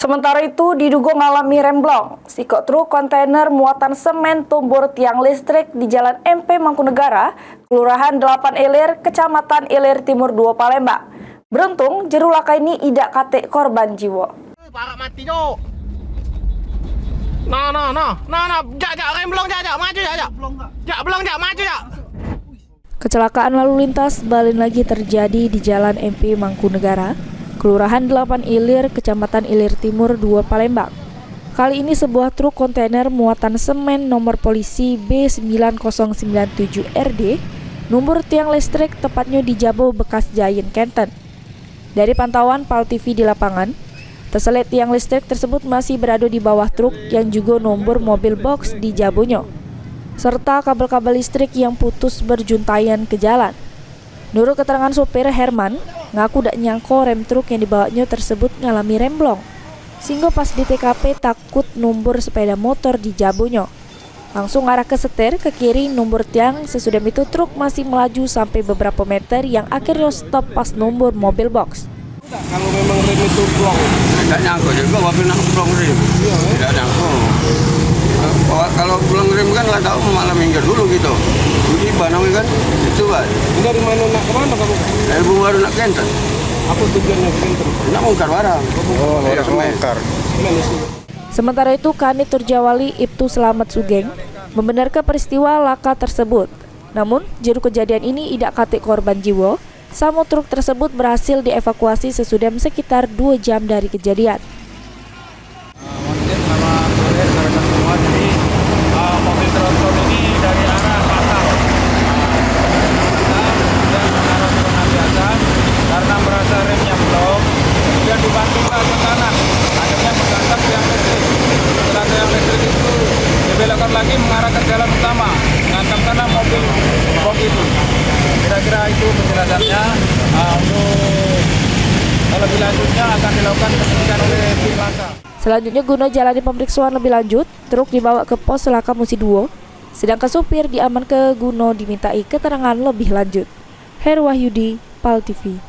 Sementara itu, diduga mengalami remblong, sikok truk kontainer muatan semen tumbur tiang listrik di Jalan MP Mangkunegara, Kelurahan 8 Ilir, Kecamatan Ilir Timur 2 Palembang. Beruntung, jero laka ini tidak kate korban jiwa. Parak mati tu. Nah, jak remblong jak maju jak. Jak belum jak maju jak. Kecelakaan lalu lintas balik lagi terjadi di Jalan MP Mangkunegara, Kelurahan 8 Ilir, Kecamatan Ilir Timur 2 Palembang. Kali ini sebuah truk kontainer muatan semen nomor polisi B9097RD, nomor tiang listrik tepatnya di Jabo, Bekas Giant Canton. Dari pantauan PAL TV di lapangan, terselit tiang listrik tersebut masih berada di bawah truk yang juga nomor mobil box di Jabonyo, serta kabel-kabel listrik yang putus berjuntaian ke jalan. Menurut keterangan sopir Herman, ngaku dak nyangko rem truk yang dibawanya tersebut ngalami remblong, sehingga pas di TKP takut nomor sepeda motor di Jabonyo. Langsung arah ke setir ke kiri nomor tiang, sesudah itu truk masih melaju sampai beberapa meter yang akhirnya stop pas nomor mobil box. Kalau memang rem itu blong, tidak nyangkut juga waktu nak blong rem. Tidak nyangkut. Kalau blong rem kan nggak tahu malah minggir dulu gitu. Jadi banang kan itu kan. dari mana nak ke mana kamu? Dari Baru nak Kenten. Apa tujuannya ke Kenten? Nak bongkar barang. Oh, bongkar. Sementara itu, Kanit Turjawali Ibtu Selamat Sugeng membenarkan peristiwa laka tersebut. Namun, juru kejadian ini tidak kate korban jiwa. Sama truk tersebut berhasil dievakuasi sesudah sekitar 2 jam dari kejadian. Mobil tronton ini dari arah pasar karena merasa remnya blong, kemudian dibantinglah ke kanan, akhirnya menghantam tiang listrik. Setelah tiang listrik itu dibelokkan lagi mengarah ke jalan utama, menghantam kanan mobil box itu. Kira-kira itu penjelasannya. Untuk lebih lanjutnya akan dilakukan penyelidikan oleh tim laka. Selanjutnya, guna jalani pemeriksaan lebih lanjut, truk dibawa ke pos Laka Musi 2, sedangkan supir diamankan guna dimintai keterangan lebih lanjut. Herwahyudi, PAL TV.